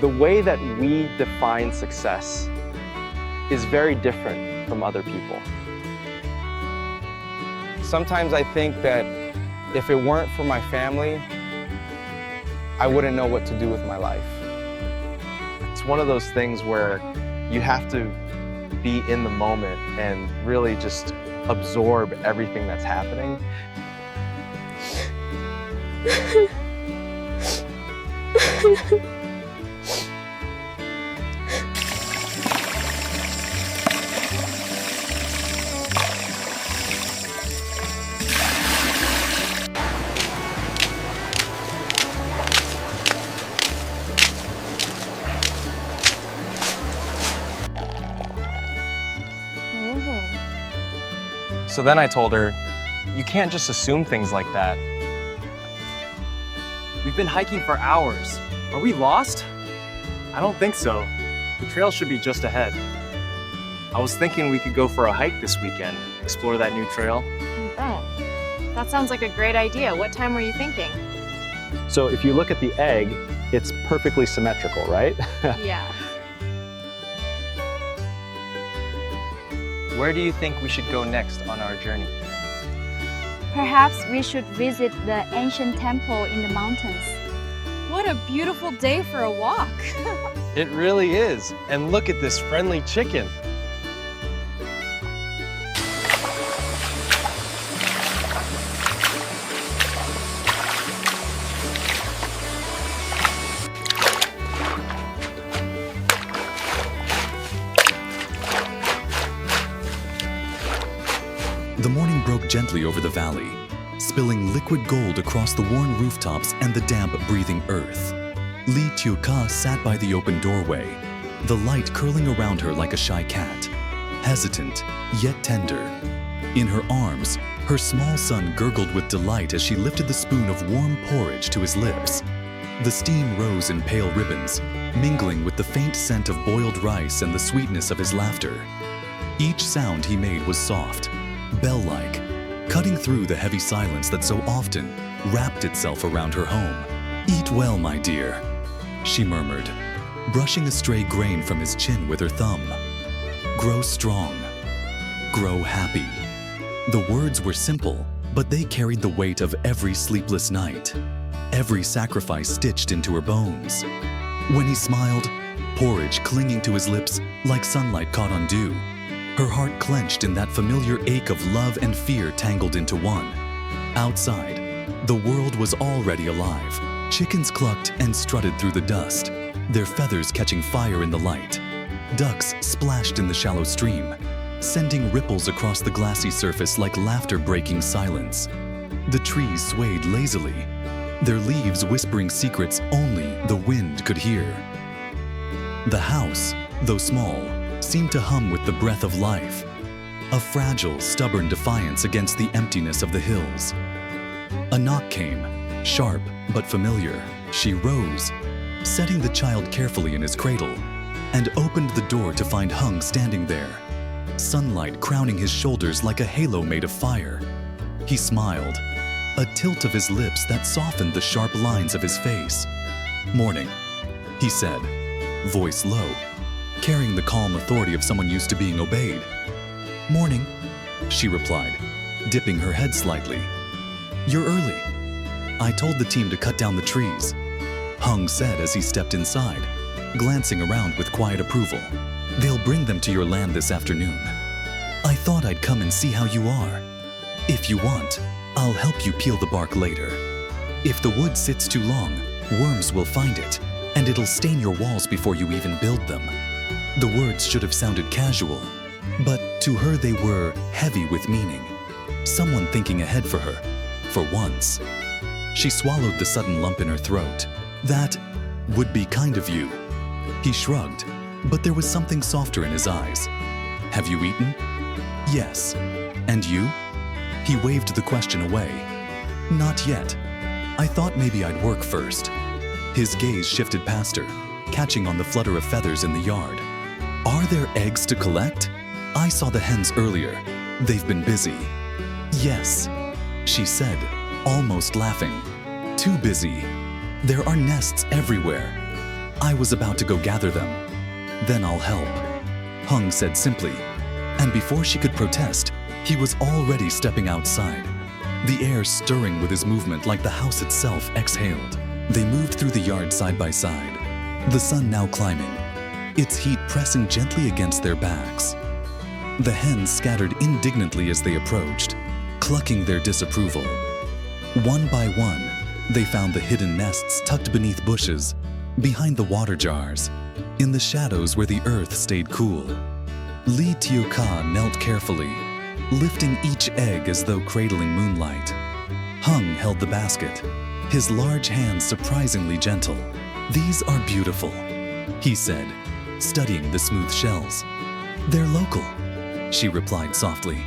The way that we define success is very different from other people. Sometimes I think that if it weren't for my family, I wouldn't know what to do with my life. It's one of those things where you have to be in the moment and really just absorb everything that's happening. So then I told her, you can't just assume things like that. We've been hiking for hours. Are we lost? I don't think so. The trail should be just ahead. I was thinking we could go for a hike this weekend, explore that new trail. Oh, that sounds like a great idea. What time were you thinking? So if you look at the egg, it's perfectly symmetrical, right? Yeah. Where do you think we should go next on our journey? Perhaps we should visit the ancient temple in the mountains. What a beautiful day for a walk. It really is. And look at this friendly chicken. The morning broke gently over the valley, spilling liquid gold across the worn rooftops and the damp, breathing earth. Tieu Ca sat by the open doorway, the light curling around her like a shy cat, hesitant yet tender. In her arms, her small son gurgled with delight as she lifted the spoon of warm porridge to his lips. The steam rose in pale ribbons, mingling with the faint scent of boiled rice and the sweetness of his laughter. Each sound he made was soft, bell-like, cutting through the heavy silence that so often wrapped itself around her home. "Eat well, my dear," she murmured, brushing a stray grain from his chin with her thumb. "Grow strong. Grow happy." The words were simple, but they carried the weight of every sleepless night, every sacrifice stitched into her bones. When he smiled, porridge clinging to his lips like sunlight caught on dew, her heart clenched in that familiar ache of love and fear tangled into one. Outside, the world was already alive. Chickens clucked and strutted through the dust, their feathers catching fire in the light. Ducks splashed in the shallow stream, sending ripples across the glassy surface like laughter breaking silence. The trees swayed lazily, their leaves whispering secrets only the wind could hear. The house, though small, seemed to hum with the breath of life, a fragile, stubborn defiance against the emptiness of the hills. A knock came, sharp but familiar. She rose, setting the child carefully in his cradle, and opened the door to find Hung standing there, sunlight crowning his shoulders like a halo made of fire. He smiled, a tilt of his lips that softened the sharp lines of his face. "Morning," he said, voice low, carrying the calm authority of someone used to being obeyed. "Morning," she replied, dipping her head slightly. "You're early. I told the team to cut down the trees," Hung said as he stepped inside, glancing around with quiet approval. "They'll bring them to your land this afternoon. I thought I'd come and see how you are. If you want, I'll help you peel the bark later. If the wood sits too long, worms will find it, and it'll stain your walls before you even build them." The words should have sounded casual, but to her they were heavy with meaning. Someone thinking ahead for her, for once. She swallowed the sudden lump in her throat. "That would be kind of you." He shrugged, but there was something softer in his eyes. "Have you eaten?" "Yes. And you?" He waved the question away. "Not yet. I thought maybe I'd work first." His gaze shifted past her, catching on the flutter of feathers in the yard. "Are there eggs to collect? I saw the hens earlier. They've been busy." Yes, she said, almost laughing. Too busy. There are nests everywhere. I was about to go gather them. Then I'll help, Hung said simply. And before she could protest, he was already stepping outside, the air stirring with his movement like the house itself exhaled. They moved through the yard side by side, the sun now climbing, its heat pressing gently against their backs. The hens scattered indignantly as they approached, clucking their disapproval. One by one, they found the hidden nests tucked beneath bushes, behind the water jars, in the shadows where the earth stayed cool. Tieu Ca knelt carefully, lifting each egg as though cradling moonlight. Hung held the basket, his large hands surprisingly gentle. "These are beautiful," he said, studying the smooth shells. "They're local," she replied softly.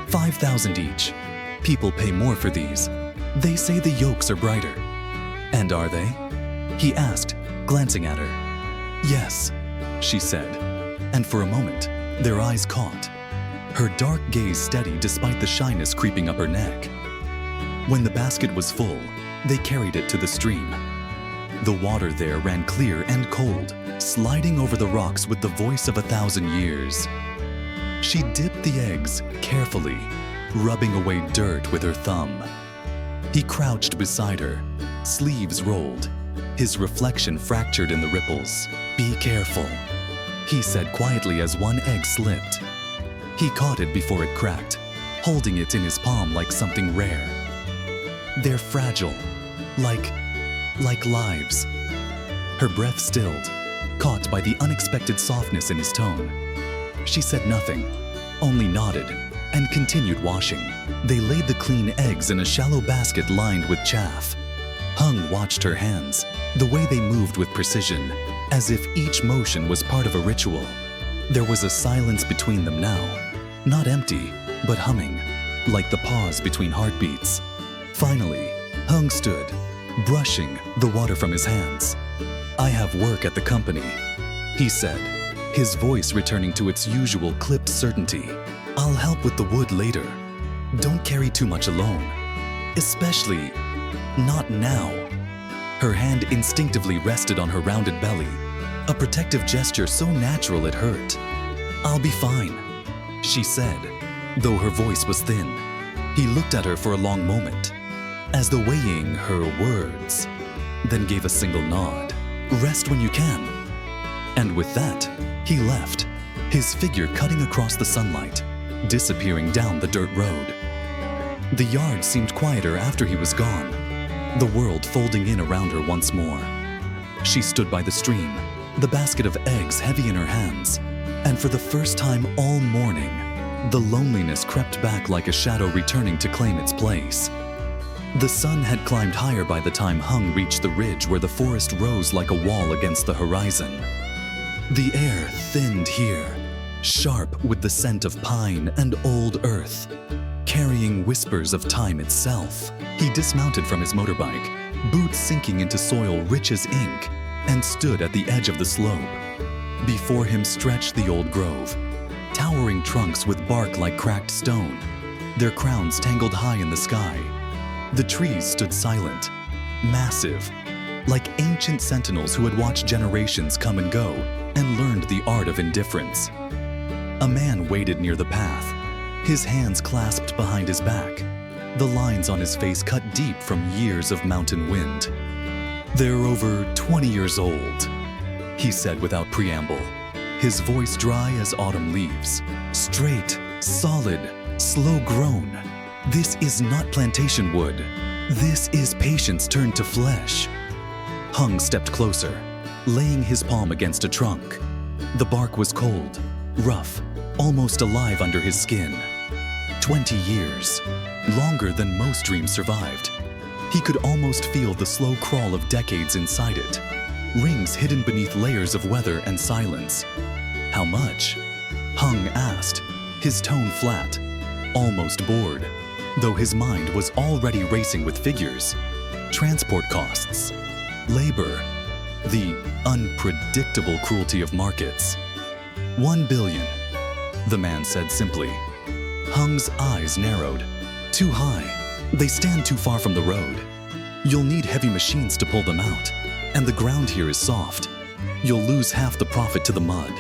5,000 each. People pay more for these. They say the yolks are brighter." "And are they?" he asked, glancing at her. "Yes," she said, and for a moment, their eyes caught, her dark gaze steady despite the shyness creeping up her neck. When the basket was full, they carried it to the stream. The water there ran clear and cold, sliding over the rocks with the voice of 1,000 years. She dipped the eggs carefully, rubbing away dirt with her thumb. He crouched beside her, sleeves rolled, his reflection fractured in the ripples. "Be careful," he said quietly as one egg slipped. He caught it before it cracked, holding it in his palm like something rare. "They're fragile, like lives." Her breath stilled, caught by the unexpected softness in his tone. She said nothing, only nodded, and continued washing. They laid the clean eggs in a shallow basket lined with chaff. Hung watched her hands, the way they moved with precision, as if each motion was part of a ritual. There was a silence between them now, not empty, but humming, like the pause between heartbeats. Finally, Hung stood, brushing the water from his hands. "I have work at the company," he said, his voice returning to its usual clipped certainty. "I'll help with the wood later. Don't carry too much alone. Especially not now." Her hand instinctively rested on her rounded belly, a protective gesture so natural it hurt. "I'll be fine," she said, though her voice was thin. He looked at her for a long moment, as though weighing her words, then gave a single nod. "Rest when you can." And with that, he left, his figure cutting across the sunlight, disappearing down the dirt road. The yard seemed quieter after he was gone, the world folding in around her once more. She stood by the stream, the basket of eggs heavy in her hands, and for the first time all morning, the loneliness crept back like a shadow returning to claim its place. The sun had climbed higher by the time Hung reached the ridge where the forest rose like a wall against the horizon. The air thinned here, sharp with the scent of pine and old earth, carrying whispers of time itself. He dismounted from his motorbike, boots sinking into soil rich as ink, and stood at the edge of the slope. Before him stretched the old grove, towering trunks with bark like cracked stone, their crowns tangled high in the sky. The trees stood silent, massive, like ancient sentinels who had watched generations come and go and learned the art of indifference. A man waited near the path, his hands clasped behind his back, the lines on his face cut deep from years of mountain wind. "They're over 20 years old," he said without preamble, his voice dry as autumn leaves. "Straight, solid, slow-grown. This is not plantation wood. This is patience turned to flesh." Hung stepped closer, laying his palm against a trunk. The bark was cold, rough, almost alive under his skin. 20 years, longer than most dreams survived. He could almost feel the slow crawl of decades inside it, rings hidden beneath layers of weather and silence. "How much?" Hung asked, his tone flat, almost bored, though his mind was already racing with figures. Transport costs, labor, the unpredictable cruelty of markets. 1 billion, the man said simply. Hung's eyes narrowed. Too high. They stand too far from the road. You'll need heavy machines to pull them out, and the ground here is soft. You'll lose half the profit to the mud.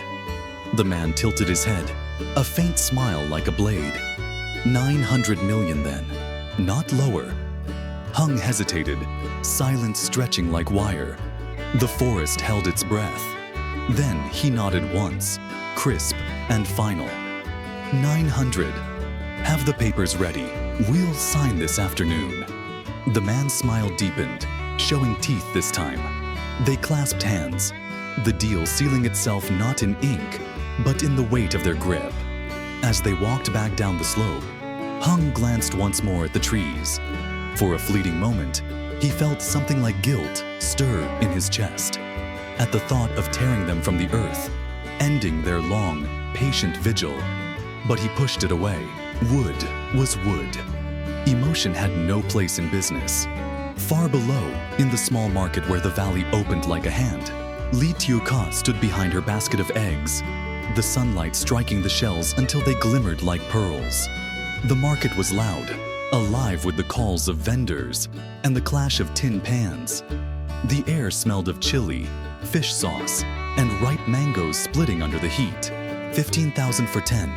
The man tilted his head, a faint smile like a blade. 900 million then, not lower. Hung hesitated, silence stretching like wire. The forest held its breath. Then he nodded once, crisp and final. 900. Have the papers ready. We'll sign this afternoon. The man's smile deepened, showing teeth this time. They clasped hands, the deal sealing itself not in ink, but in the weight of their grip. As they walked back down the slope, Hung glanced once more at the trees. For a fleeting moment, he felt something like guilt stir in his chest at the thought of tearing them from the earth, ending their long, patient vigil. But he pushed it away. Wood was wood. Emotion had no place in business. Far below, in the small market where the valley opened like a hand, Tieu Ca stood behind her basket of eggs, the sunlight striking the shells until they glimmered like pearls. The market was loud, alive with the calls of vendors and the clash of tin pans. The air smelled of chili, fish sauce, and ripe mangoes splitting under the heat. 15,000 for 10,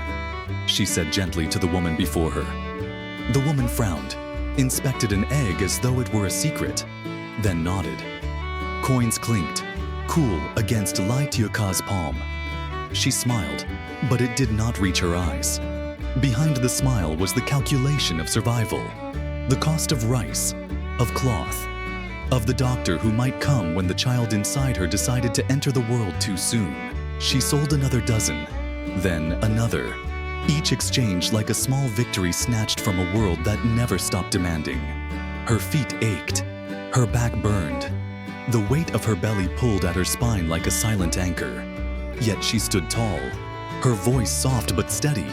she said gently to the woman before her. The woman frowned, inspected an egg as though it were a secret, then nodded. Coins clinked, cool against Tieu Ca's palm. She smiled, but it did not reach her eyes. Behind the smile was the calculation of survival, the cost of rice, of cloth, of the doctor who might come when the child inside her decided to enter the world too soon. She sold another dozen, then another, each exchange like a small victory snatched from a world that never stopped demanding. Her feet ached, her back burned. The weight of her belly pulled at her spine like a silent anchor. Yet she stood tall, her voice soft but steady,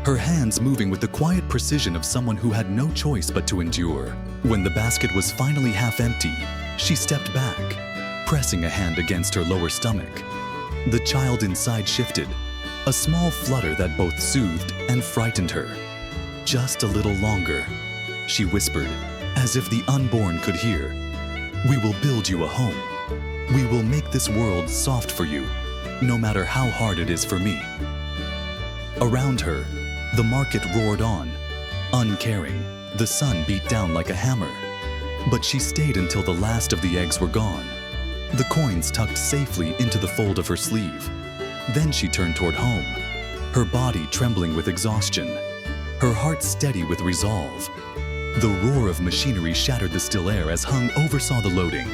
her hands moving with the quiet precision of someone who had no choice but to endure. When the basket was finally half empty, she stepped back, pressing a hand against her lower stomach. The child inside shifted, a small flutter that both soothed and frightened her. Just a little longer, she whispered, as if the unborn could hear. We will build you a home. We will make this world soft for you, no matter how hard it is for me. Around her, the market roared on, uncaring. The sun beat down like a hammer. But she stayed until the last of the eggs were gone, the coins tucked safely into the fold of her sleeve. Then she turned toward home, her body trembling with exhaustion, her heart steady with resolve. The roar of machinery shattered the still air as Hung oversaw the loading.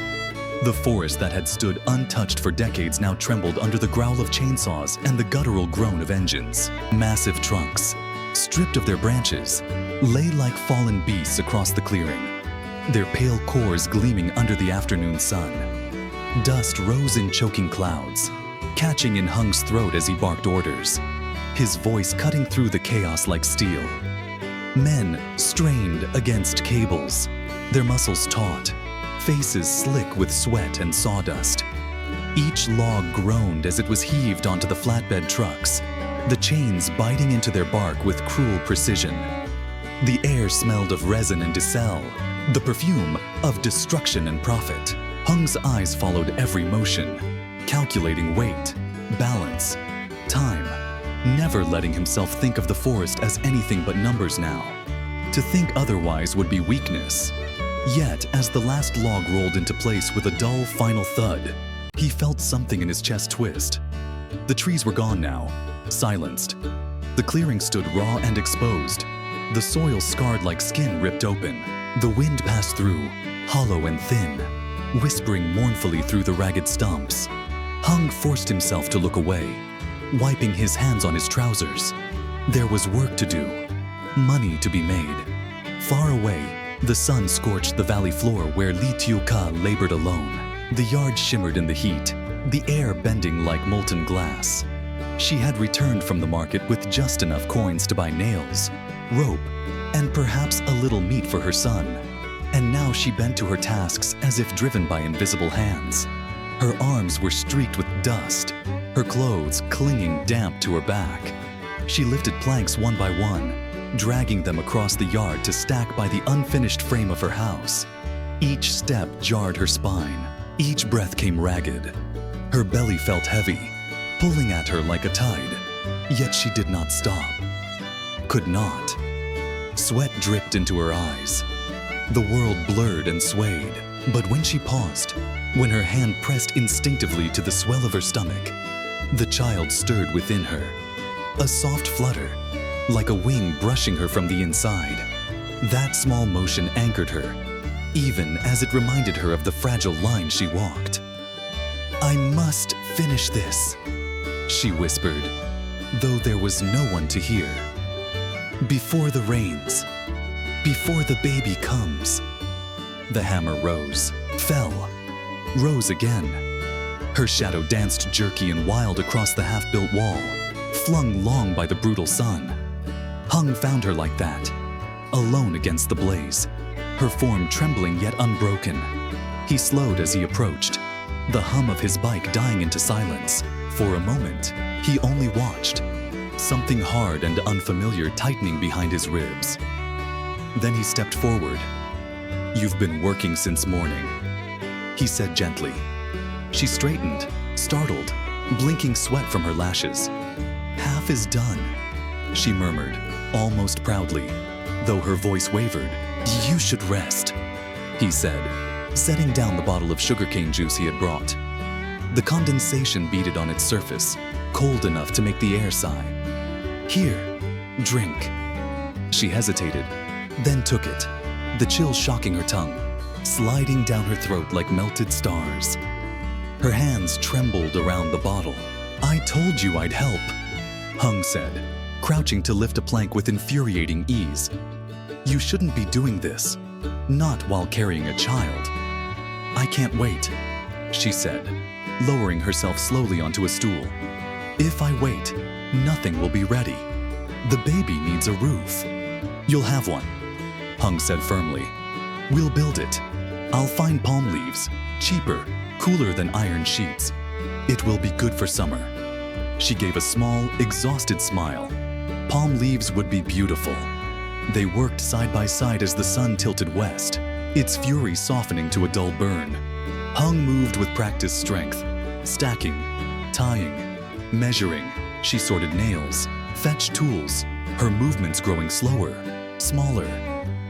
The forest that had stood untouched for decades now trembled under the growl of chainsaws and the guttural groan of engines. Massive trunks, stripped of their branches, lay like fallen beasts across the clearing, their pale cores gleaming under the afternoon sun. Dust rose in choking clouds, catching in Hung's throat as he barked orders, his voice cutting through the chaos like steel. Men strained against cables, their muscles taut, faces slick with sweat and sawdust. Each log groaned as it was heaved onto the flatbed trucks, the chains biting into their bark with cruel precision. The air smelled of resin and decel, the perfume of destruction and profit. Hung's eyes followed every motion, calculating weight, balance, time, never letting himself think of the forest as anything but numbers now. To think otherwise would be weakness. Yet, as the last log rolled into place with a dull final thud, he felt something in his chest twist. The trees were gone now, silenced. The clearing stood raw and exposed, the soil scarred like skin ripped open. The wind passed through, hollow and thin, whispering mournfully through the ragged stumps. Hung forced himself to look away, wiping his hands on his trousers. There was work to do, money to be made. Far away, the sun scorched the valley floor where Tieu Ca labored alone. The yard shimmered in the heat, the air bending like molten glass. She had returned from the market with just enough coins to buy nails, rope, and perhaps a little meat for her son. And now she bent to her tasks as if driven by invisible hands. Her arms were streaked with dust, her clothes clinging damp to her back. She lifted planks one by one, dragging them across the yard to stack by the unfinished frame of her house. Each step jarred her spine. Each breath came ragged. Her belly felt heavy, pulling at her like a tide. Yet she did not stop. Could not. Sweat dripped into her eyes. The world blurred and swayed. But when she paused, when her hand pressed instinctively to the swell of her stomach, the child stirred within her. A soft flutter, like a wing brushing her from the inside. That small motion anchored her, even as it reminded her of the fragile line she walked. "I must finish this," she whispered, though there was no one to hear. "Before the rains, before the baby comes." The hammer rose, fell, rose again. Her shadow danced jerky and wild across the half-built wall, flung long by the brutal sun. Hung found her like that, alone against the blaze, her form trembling yet unbroken. He slowed as he approached, the hum of his bike dying into silence. For a moment, he only watched, something hard and unfamiliar tightening behind his ribs. Then he stepped forward. "You've been working since morning," he said gently. She straightened, startled, blinking sweat from her lashes. "Half is done," she murmured, almost proudly, though her voice wavered. "You should rest," he said, setting down the bottle of sugarcane juice he had brought. The condensation beaded on its surface, cold enough to make the air sigh. "Here, drink." She hesitated, then took it, the chill shocking her tongue, sliding down her throat like melted stars. Her hands trembled around the bottle. "I told you I'd help," Hung said, crouching to lift a plank with infuriating ease. "You shouldn't be doing this, not while carrying a child." "I can't wait," she said, lowering herself slowly onto a stool. "If I wait, nothing will be ready. The baby needs a roof." "You'll have one," Hung said firmly. "We'll build it. I'll find palm leaves, cheaper, cooler than iron sheets. It will be good for summer." She gave a small, exhausted smile. Palm leaves would be beautiful. They worked side by side as the sun tilted west, its fury softening to a dull burn. Hung moved with practiced strength, stacking, tying, measuring. She sorted nails, fetched tools, her movements growing slower, smaller.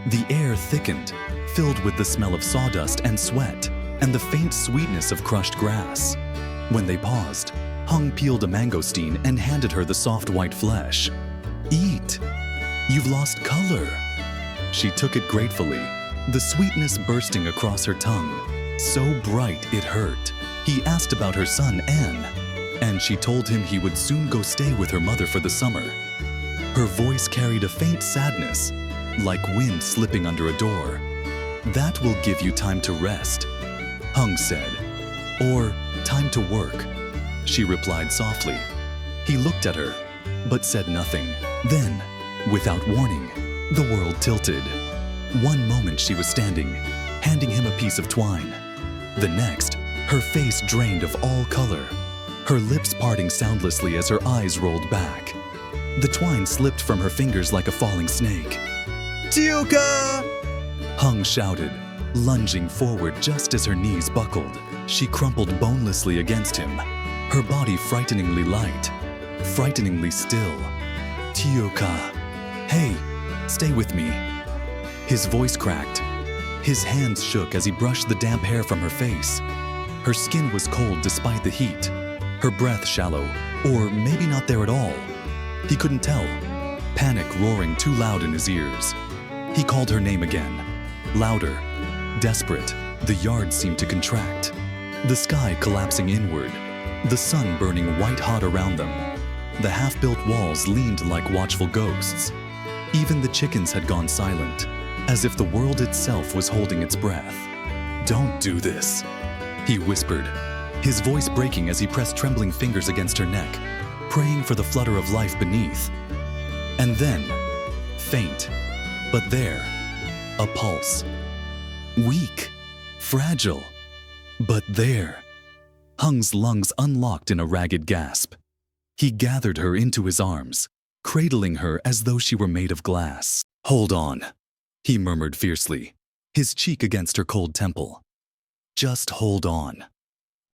The air thickened, filled with the smell of sawdust and sweat, and the faint sweetness of crushed grass. When they paused, Hung peeled a mangosteen and handed her the soft white flesh. "Eat. You've lost color." She took it gratefully, the sweetness bursting across her tongue, so bright it hurt. He asked about her son, Anne, and she told him he would soon go stay with her mother for the summer. Her voice carried a faint sadness, like wind slipping under a door. "That will give you time to rest," Hung said. "Or time to work," she replied softly. He looked at her, but said nothing. Then, without warning, the world tilted. One moment she was standing, handing him a piece of twine. The next, her face drained of all color, her lips parting soundlessly as her eyes rolled back. The twine slipped from her fingers like a falling snake. "Tieu Ca!" Hung shouted, lunging forward just as her knees buckled. She crumpled bonelessly against him, her body frighteningly light, frighteningly still. "Tieu Ca! Hey, stay with me." His voice cracked. His hands shook as he brushed the damp hair from her face. Her skin was cold despite the heat, her breath shallow, or maybe not there at all. He couldn't tell, panic roaring too loud in his ears. He called her name again, louder, desperate. The yard seemed to contract, the sky collapsing inward, the sun burning white-hot around them. The half-built walls leaned like watchful ghosts. Even the chickens had gone silent, as if the world itself was holding its breath. "Don't do this," he whispered, his voice breaking as he pressed trembling fingers against her neck, praying for the flutter of life beneath. And then, faint, but there, a pulse. Weak, fragile, but there. Hung's lungs unlocked in a ragged gasp. He gathered her into his arms, cradling her as though she were made of glass. "Hold on," he murmured fiercely, his cheek against her cold temple. "Just hold on."